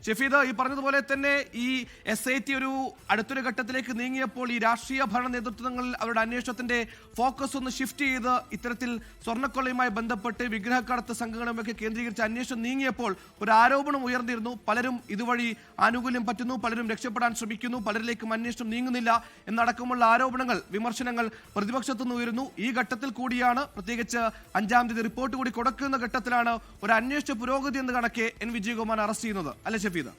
ഷഫീദ്, ഈ പറഞ്ഞതുപോലെ തന്നെ ഈ SIT ഒരു അടുത്തൊരു ഘട്ടത്തിലേക്ക് നീങ്ങിയപ്പോൾ ഈ രാഷ്ട്രീയ ഭരണ നേതൃത്വങ്ങളിൽ അവരുടെ അന്വേഷണത്തിന്റെ ഫോക്കസ് ഒന്ന് ഷിഫ്റ്റ് ചെയ്ത് ഇത്തരത്തിൽ സ്വർണ്ണക്കൊള്ളയുമായി ബന്ധപ്പെട്ട് വിഗ്രഹക്കടത്ത് സംഘങ്ങളുമൊക്കെ കേന്ദ്രീകരിച്ച് അന്വേഷണം നീങ്ങിയപ്പോൾ ഒരു ആരോപണം ഉയർന്നിരുന്നു. പലരും ഇതുവഴി ആനുകൂല്യം പറ്റുന്നു, പലരും രക്ഷപ്പെടാൻ ശ്രമിക്കുന്നു, പലരിലേക്കും അന്വേഷണം നീങ്ങുന്നില്ല എന്നടക്കമുള്ള ആരോപണങ്ങൾ, വിമർശനങ്ങൾ പ്രതിപക്ഷത്തുനിന്ന് ഉയരുന്നു. ഈ ഘട്ടത്തിൽ കൂടിയാണ്, പ്രത്യേകിച്ച് 5-ാം തീയതി റിപ്പോർട്ട് കൂടി കൊടുക്കുന്ന ഘട്ടത്തിലാണ് ഒരു അന്വേഷണ പുരോഗതി എന്ന കണക്കെ N. വിജയകുമാർ അറസ്റ്റ് ചെയ്യുന്നത്. അല്ലെ ഷഫീദ്?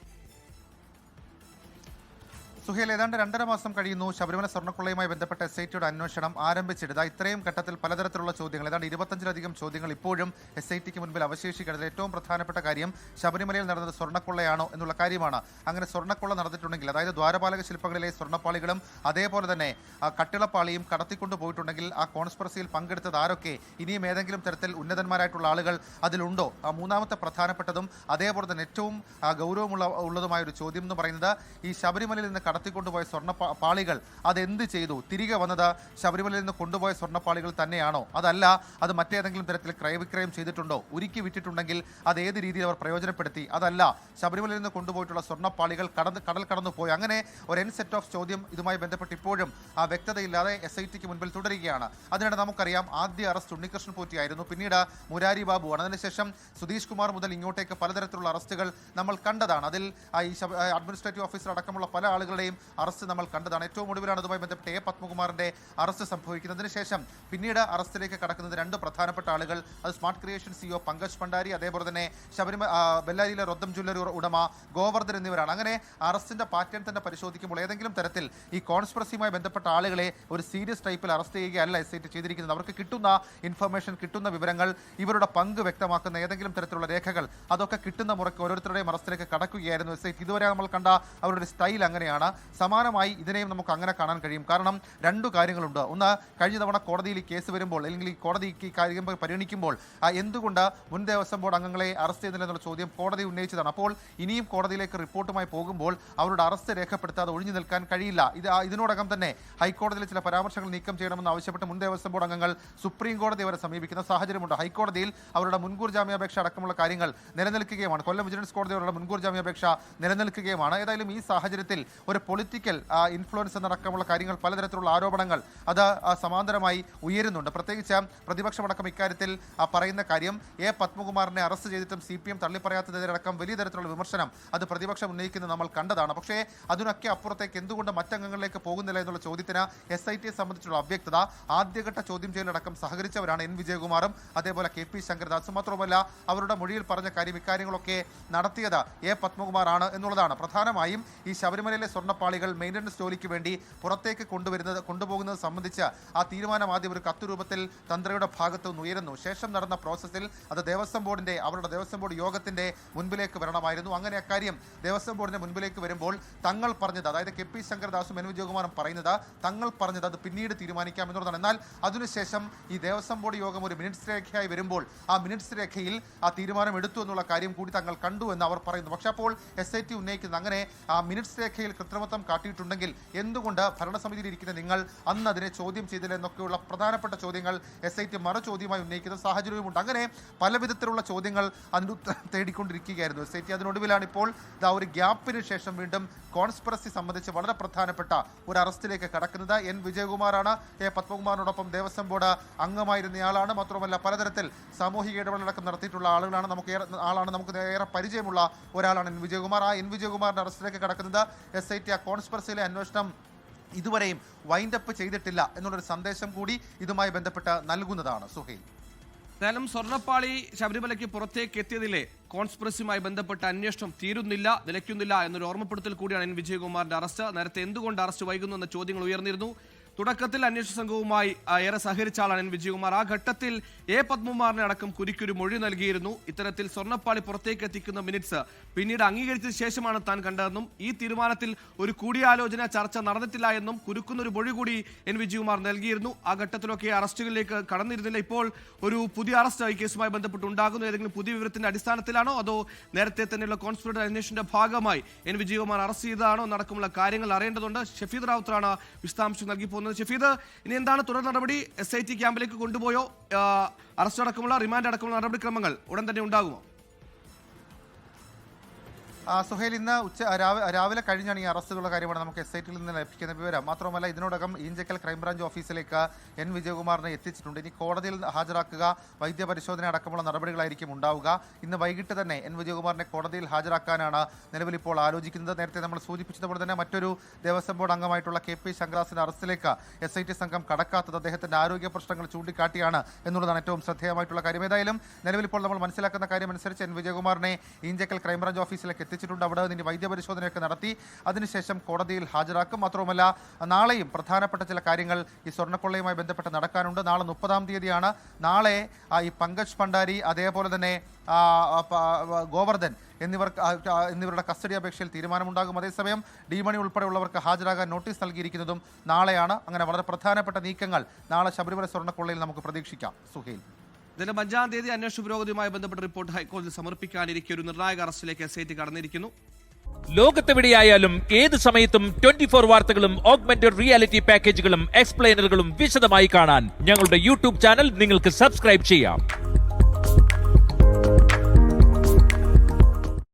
സുഹേൽ, ഏതാണ്ട് 2.5 മാസം കഴിയുന്നു ശബരിമല സ്വർണ്ണക്കൊള്ളയുമായി ബന്ധപ്പെട്ട SITയുടെ അന്വേഷണം ആരംഭിച്ചിട്ട്. ഇത്രയും ഘട്ടത്തിൽ പലതരത്തിലുള്ള ചോദ്യങ്ങൾ, ഏതാണ്ട് 25-ലധികം ചോദ്യങ്ങൾ ഇപ്പോഴും SITക്ക് മുൻപിൽ അവശേഷിക്കുന്നത്. ഏറ്റവും പ്രധാനപ്പെട്ട കാര്യം ശബരിമലയിൽ നടന്നത് സ്വർണ്ണക്കൊള്ളയാണോ എന്നുള്ള കാര്യമാണ്. അങ്ങനെ സ്വർണ്ണക്കൊള്ള നടന്നിട്ടുണ്ടെങ്കിൽ, അതായത് ദ്വാരപാലക ശില്പങ്ങളിലെ സ്വർണ്ണപ്പാളികളും അതേപോലെ തന്നെ കട്ടിളപ്പാളിയും കടത്തിക്കൊണ്ടു പോയിട്ടുണ്ടെങ്കിൽ ആ കോൺസ്പിറസിയിൽ പങ്കെടുത്തത് ആരൊക്കെ, ഇനിയും ഏതെങ്കിലും തരത്തിൽ ഉന്നതന്മാരായിട്ടുള്ള ആളുകൾ അതിലുണ്ടോ? മൂന്നാമത്തെ പ്രധാനപ്പെട്ടതും അതേപോലെ തന്നെ ഏറ്റവും ഗൗരവമുള്ളതുമായ ഒരു ചോദ്യം എന്ന് പറയുന്നത്, ഈ ശബരിമലയിൽ നിന്ന് കടത്തിക്കൊണ്ടുപോയ സ്വർണ്ണപ്പാളികൾ അതെന്ത് ചെയ്തു? തിരികെ വന്നത് ശബരിമലയിൽ നിന്ന് കൊണ്ടുപോയ സ്വർണ്ണപ്പാളികൾ തന്നെയാണോ? അതല്ല, അത് മറ്റേതെങ്കിലും തരത്തിൽ ക്രയവിക്രയം ചെയ്തിട്ടുണ്ടോ? ഉരുക്കി വിറ്റിട്ടുണ്ടെങ്കിൽ അത് ഏത് രീതിയിൽ അവർ പ്രയോജനപ്പെടുത്തി? അതല്ല, ശബരിമലയിൽ നിന്ന് കൊണ്ടുപോയിട്ടുള്ള സ്വർണ്ണപ്പാളികൾ കടൽ കടന്നു പോയി. അങ്ങനെ ഒരു സെറ്റ് ഓഫ് ചോദ്യം ഇതുമായി ബന്ധപ്പെട്ട് ഇപ്പോഴും വ്യക്തതയില്ലാതെ SITക്ക് മുൻപിൽ തുടരുകയാണ്. അതിനിടെ നമുക്കറിയാം, ആദ്യ അറസ്റ്റ് ഉണ്ണികൃഷ്ണൻ പോറ്റിയായിരുന്നു, പിന്നീട് മുരാരി ബാബുവാണ്. അതിനുശേഷം സുധീഷ് കുമാർ മുതൽ ഇങ്ങോട്ടേക്ക് പലതരത്തിലുള്ള അറസ്റ്റുകൾ നമ്മൾ കണ്ടതാണ്. അതിൽ ഈ അഡ്മിനിസ്ട്രേറ്റീവ് ഓഫീസർ അടക്കമുള്ള പല ആളുകളുടെയും അറസ്റ്റ് നമ്മൾ കണ്ടതാണ്. ഏറ്റവും ഒടുവിലാണ് അതുമായി ബന്ധപ്പെട്ട് A. പത്മകുമാറിന്റെ അറസ്റ്റ് സംഭവിക്കുന്നതിന് ശേഷം പിന്നീട് അറസ്റ്റിലേക്ക് കടക്കുന്നത് 2 പ്രധാനപ്പെട്ട ആളുകൾ. അത് smart creation CEO Pankaj Bhandari, അതേപോലെ തന്നെ ബെല്ലാരിയിലെ റൊദ്ദം ജ്വല്ലറി ഉടമ ഗോവർദ്ധൻ എന്നിവരാണ്. അങ്ങനെ അറസ്റ്റിന്റെ പാറ്റേൺ തന്നെ പരിശോധിക്കുമ്പോൾ ഏതെങ്കിലും തരത്തിൽ ഈ കോൺസ്പിറസിയുമായി ബന്ധപ്പെട്ട ആളുകളെ ഒരു സീരിയസ് ടൈപ്പിൽ അറസ്റ്റ് ചെയ്യുകയല്ല SIT ചെയ്തിരിക്കുന്നത്. അവർക്ക് കിട്ടുന്ന ഇൻഫർമേഷൻ, കിട്ടുന്ന വിവരങ്ങൾ, ഇവരുടെ പങ്ക് വ്യക്തമാക്കുന്ന ഏതെങ്കിലും തരത്തിലുള്ള രേഖകൾ, അതൊക്കെ കിട്ടുന്ന മുറയ്ക്ക് ഓരോരുത്തരുടെയും അറസ്റ്റിലേക്ക് കടക്കുകയായിരുന്നു SIT. ഇതുവരെ നമ്മൾ കണ്ട അവരുടെ സ്റ്റൈൽ അങ്ങനെയാണ്. സമാനമായി ഇതിനെയും നമുക്ക് അങ്ങനെ കാണാൻ കഴിയും. കാരണം 2 കാര്യങ്ങളുണ്ട്. ഒന്ന്, കഴിഞ്ഞ തവണ കോടതിയിൽ കേസ് വരുമ്പോൾ, അല്ലെങ്കിൽ ഈ കോടതിക്ക് കാര്യം പരിഗണിക്കുമ്പോൾ എന്തുകൊണ്ട് മുൻ ദേവസ്വം ബോർഡ് അംഗങ്ങളെ അറസ്റ്റ് ചെയ്യുന്നില്ല എന്നുള്ള ചോദ്യം കോടതി ഉന്നയിച്ചതാണ്. അപ്പോൾ ഇനിയും കോടതിയിലേക്ക് റിപ്പോർട്ടുമായി പോകുമ്പോൾ അവരുടെ അറസ്റ്റ് രേഖപ്പെടുത്താതെ ഒഴിഞ്ഞു നിൽക്കാൻ കഴിയില്ല. ഇതിനോടകം തന്നെ ഹൈക്കോടതിയിൽ ചില പരാമർശങ്ങൾ നീക്കം ചെയ്യണമെന്ന് ആവശ്യപ്പെട്ട് മുൻ ദേവസ്വം ബോർഡ് അംഗങ്ങൾ സുപ്രീം കോടതി വരെ സമീപിക്കുന്ന സാഹചര്യമുണ്ട്. ഹൈക്കോടതിയിൽ അവരുടെ മുൻകൂർ ജാമ്യാപേക്ഷ അടക്കമുള്ള കാര്യങ്ങൾ നിലനിൽക്കുകയുമാണ്. കൊല്ലം വിജിലൻസ് കോടതിയോടുള്ള മുൻകൂർ ജാമ്യാപേക്ഷ നിലനിൽക്കുകയുമാണ്. ഏതായാലും ഈ സാഹചര്യത്തിൽ ഒരു പൊളിറ്റിക്കൽ ഇൻഫ്ലുവൻസ് എന്നടക്കമുള്ള കാര്യങ്ങൾ, പലതരത്തിലുള്ള ആരോപണങ്ങൾ അത് സമാന്തരമായി ഉയരുന്നുണ്ട്. പ്രത്യേകിച്ച് പ്രതിപക്ഷമടക്കം ഇക്കാര്യത്തിൽ പറയുന്ന കാര്യം, A. പത്മകുമാറിനെ അറസ്റ്റ് ചെയ്തിട്ടും CPM തള്ളിപ്പറയാത്തതിനടക്കം വലിയ തരത്തിലുള്ള വിമർശനം അത് പ്രതിപക്ഷം ഉന്നയിക്കുന്നത് നമ്മൾ കണ്ടതാണ്. പക്ഷേ അതിനൊക്കെ അപ്പുറത്തേക്ക് എന്തുകൊണ്ട് മറ്റംഗങ്ങളിലേക്ക് പോകുന്നില്ല എന്നുള്ള ചോദ്യത്തിന് SITയെ സംബന്ധിച്ചുള്ള അവ്യക്തത, ആദ്യഘട്ട ചോദ്യം ചെയ്യലടക്കം സഹകരിച്ചവരാണ് N. വിജയകുമാറും അതേപോലെ KP ശങ്കരദാസും. മാത്രമല്ല അവരുടെ മൊഴിയിൽ പറഞ്ഞ ഇക്കാര്യങ്ങളൊക്കെ നടത്തിയത് A. പത്മകുമാറാണ് എന്നുള്ളതാണ്. പ്രധാനമായും ഈ ശബരിമലയിലെ സ്വർണ്ണപ്പാളികൾ മെയിൻ്റനൻസ് ജോലിക്ക് വേണ്ടി പുറത്തേക്ക് കൊണ്ടുപോകുന്നത് സംബന്ധിച്ച് ആ തീരുമാനം ആദ്യം ഒരു കത്ത് രൂപത്തിൽ തന്ത്രിയുടെ ഭാഗത്തു നിന്ന് ഉയരുന്നു. ശേഷം നടന്ന പ്രോസസ്സിൽ അത് അവരുടെ ദേവസ്വം ബോർഡ് യോഗത്തിന്റെ മുൻപിലേക്ക് വരണമായിരുന്നു. അങ്ങനെ അക്കാര്യം ദേവസ്വം ബോർഡിന്റെ മുൻപിലേക്ക് വരുമ്പോൾ തങ്ങൾ പറഞ്ഞത്, അതായത് KP ശങ്കരദാസും N. വിജയകുമാറും പറയുന്നത്, തങ്ങൾ പറഞ്ഞത് അത് പിന്നീട് തീരുമാനിക്കാം എന്നുള്ളതാണ്. എന്നാൽ അതിനുശേഷം ഈ ദേവസ്വം ബോർഡ് യോഗം ഒരു മിനിറ്റ്സ് രേഖയായി വരുമ്പോൾ ആ മിനിറ്റ്സ് രേഖയിൽ ആ തീരുമാനം എടുത്തു എന്നുള്ള കാര്യം കൂടി തങ്ങൾ കണ്ടു എന്ന് അവർ പറയുന്നു. പക്ഷേ അപ്പോൾ SIT ഉന്നയിക്കുന്നത്, അങ്ങനെ ആ മിനിറ്റ്സ് രേഖയിൽ കൃത്രിമത്വം കാട്ടിയിട്ടുണ്ടെങ്കിൽ എന്തുകൊണ്ട് ഭരണസമിതിയിൽ ഇരിക്കുന്ന നിങ്ങൾ അന്ന് അതിനെ ചോദ്യം ചെയ്തില്ല എന്നൊക്കെയുള്ള പ്രധാനപ്പെട്ട ചോദ്യങ്ങൾ SIT മറുചോദ്യമായി ഉന്നയിക്കുന്ന സാഹചര്യവുമുണ്ട്. അങ്ങനെ പല വിധത്തിലുള്ള ചോദ്യങ്ങൾ അതിന് തേടിക്കൊണ്ടിരിക്കുകയായിരുന്നു SIT. അതിനൊടുവിലാണ് ഇപ്പോൾ ഒരു ഗ്യാപ്പിന് ശേഷം വീണ്ടും കോൺസ്പിറസി സംബന്ധിച്ച് വളരെ പ്രധാനപ്പെട്ട ഒരു അറസ്റ്റിലേക്ക് കടക്കുന്നത്. N. വിജയകുമാറാണ്. A. പത്മകുമാറിനോടൊപ്പം ദേവസ്വം ബോർഡ് അംഗമായിരുന്നയാളാണ്. മാത്രമല്ല പലതരത്തിൽ സാമൂഹിക ഇടപെടലടക്കം നടത്തിയിട്ടുള്ള ആളാണ്. നമുക്ക് ഏറെ പരിചയമുള്ള ഒരാളാണ് N. വിജയകുമാർ. ആ N. വിജയകുമാറിന്റെ അറസ്റ്റിലേക്ക് കടക്കുന്നത് SIT ആ കോൺസ്പിറസിയിലെ അന്വേഷണം ഇതുവരെയും വൈൻഡപ്പ് ചെയ്തിട്ടില്ല എന്നുള്ളൊരു സന്ദേശം കൂടി ഇതുമായി ബന്ധപ്പെട്ട് നൽകുന്നതാണ്. സുഹൈൽ, എന്തായാലും സ്വർണ്ണപ്പാളി ശബരിമലയ്ക്ക് പുറത്തേക്ക് എത്തിയതിലെ കോൺസ്പിറസിയുമായി ബന്ധപ്പെട്ട അന്വേഷണം തീരുന്നില്ല, നിലയ്ക്കുന്നില്ല എന്നൊരു ഓർമ്മപ്പെടുത്തൽ കൂടിയാണ് N. വിജയകുമാറിന്റെ അറസ്റ്റ്. നേരത്തെ എന്തുകൊണ്ട് അറസ്റ്റ് വൈകുന്നു എന്ന ചോദ്യങ്ങൾ ഉയർന്നിരുന്നു. തുടക്കത്തിൽ അന്വേഷണ സംഘവുമായി ഏറെ സഹകരിച്ച ആളാണ് N. വിജയകുമാർ. ആ ഘട്ടത്തിൽ A. പത്മകുമാറിനെ അടക്കം കുരുക്കൊരു മൊഴി നൽകിയിരുന്നു. ഇത്തരത്തിൽ സ്വർണ്ണപ്പാളി പുറത്തേക്ക് എത്തിക്കുന്ന മിനിറ്റ്സ് പിന്നീട് അംഗീകരിച്ച ശേഷമാണ് താൻ കണ്ടതെന്നും ഈ തീരുമാനത്തിൽ ഒരു കൂടിയാലോചന ചർച്ച നടന്നിട്ടില്ല എന്നും കുരുക്കുന്നൊരു മൊഴി കൂടി N. വിജയകുമാർ നൽകിയിരുന്നു. ആ ഘട്ടത്തിലൊക്കെ അറസ്റ്റുകളിലേക്ക് കടന്നിരുന്നില്ല. ഇപ്പോൾ ഒരു പുതിയ അറസ്റ്റ് ഈ കേസുമായി ബന്ധപ്പെട്ട് ഉണ്ടാകുന്നു. ഏതെങ്കിലും പുതിയ വിവരത്തിന്റെ അടിസ്ഥാനത്തിലാണോ അതോ നേരത്തെ തന്നെയുള്ള കോൺസ്പിറേറ്ററി അന്വേഷണത്തിന്റെ ഭാഗമായി N. വിജയകുമാർ അറസ്റ്റ് ചെയ്തതാണോ എന്നടക്കമുള്ള കാര്യങ്ങൾ അറിയേണ്ടതുണ്ട്. ഷഫീദ് റാവുത്തറാണ് വിശദാംശം നൽകി പോകുന്നത്. ഷഫീദ്, ഇനി എന്താണ് തുടർ നടപടി? SIT ക്യാമ്പിലേക്ക് കൊണ്ടുപോയോ? അറസ്റ്റ് അടക്കമുള്ള റിമാൻഡ് അടക്കമുള്ള നടപടിക്രമങ്ങൾ ഉടൻ തന്നെ ഉണ്ടാകുമോ? സുഹേൽ, ഇന്ന് രാവിലെ കഴിഞ്ഞാണ് ഈ അറസ്റ്റുകളുടെ കാര്യമാണ് നമുക്ക് SIT-യിൽ നിന്ന് ലഭിക്കുന്ന വിവരം. മാത്രമല്ല ഇതിനോടകം ഈഞ്ചക്കൽ ക്രൈംബ്രാഞ്ച് ഓഫീസിലേക്ക് N വിജയകുമാറിനെ എത്തിച്ചിട്ടുണ്ട്. ഇനി കോടതിയിൽ ഹാജരാക്കുക, വൈദ്യപരിശോധന അടക്കമുള്ള നടപടികളായിരിക്കും ഉണ്ടാവുക. ഇന്ന് വൈകിട്ട് തന്നെ N വിജയകുമാറിനെ കോടതിയിൽ ഹാജരാക്കാനാണ് നിലവിൽ ഇപ്പോൾ ആലോചിക്കുന്നത്. നേരത്തെ നമ്മൾ സൂചിപ്പിച്ചതുപോലെ തന്നെ മറ്റൊരു ദേവസ്വം ബോർഡ് അംഗമായിട്ടുള്ള KP ശങ്കറാസിന്റെ അറസ്റ്റിലേക്ക് SIT സംഘം കടക്കാത്തത് അദ്ദേഹത്തിന്റെ ആരോഗ്യ പ്രശ്നങ്ങൾ ചൂണ്ടിക്കാട്ടിയാണ് എന്നുള്ളതാണ് ഏറ്റവും ശ്രദ്ധേയമായിട്ടുള്ള കാര്യം. ഏതായാലും നിലവിൽ ഇപ്പോൾ നമ്മൾ മനസ്സിലാക്കുന്ന കാര്യം അനുസരിച്ച് N വിജയകുമാറിനെ ഈഞ്ചക്കൽ ക്രൈംബ്രാഞ്ച് ഓഫീസിലേക്ക് എത്തിച്ചിട്ടുണ്ട്. അവിടെ നിന്ന് വൈദ്യപരിശോധനയൊക്കെ നടത്തി അതിനുശേഷം കോടതിയിൽ ഹാജരാക്കും. മാത്രവുമല്ല നാളെയും പ്രധാനപ്പെട്ട ചില കാര്യങ്ങൾ ഈ സ്വർണ്ണക്കൊള്ളയുമായി ബന്ധപ്പെട്ട് നടക്കാനുണ്ട്. നാളെ 30-ാം തീയതിയാണ്. നാളെ ഈ പങ്കജ് ഭണ്ഡാരി അതേപോലെ തന്നെ ഗോവർദ്ധൻ എന്നിവരുടെ കസ്റ്റഡി അപേക്ഷയിൽ തീരുമാനമുണ്ടാകും. അതേസമയം D-മണി ഉൾപ്പെടെയുള്ളവർക്ക് ഹാജരാകാൻ നോട്ടീസ് നൽകിയിരിക്കുന്നതും നാളെയാണ്. അങ്ങനെ വളരെ പ്രധാനപ്പെട്ട നീക്കങ്ങൾ നാളെ ശബരിമല സ്വർണ്ണക്കൊള്ളയിൽ നമുക്ക് പ്രതീക്ഷിക്കാം. സുഹേൽ, ഇതിന്റെ 5-ാം തീയതി അന്വേഷണ പുരോഗതിയുമായി ബന്ധപ്പെട്ട റിപ്പോർട്ട് ഹൈക്കോടതിയിൽ സമർപ്പിക്കാനിരിക്കെ ഒരു നിർണായക അറസ്റ്റിലേക്ക് SIT കടന്നിരിക്കുന്നു. ലോകത്തെവിടെയായാലും ഏത് സമയത്തും 24 വാർത്തകളും ഓഗ്മെന്റഡ് റിയാലിറ്റി പാക്കേജുകളും എക്സ്പ്ലെയിനറുകളും വിശദമായി കാണാൻ ഞങ്ങളുടെ YouTube ചാനൽ നിങ്ങൾക്ക് സബ്സ്ക്രൈബ് ചെയ്യാം.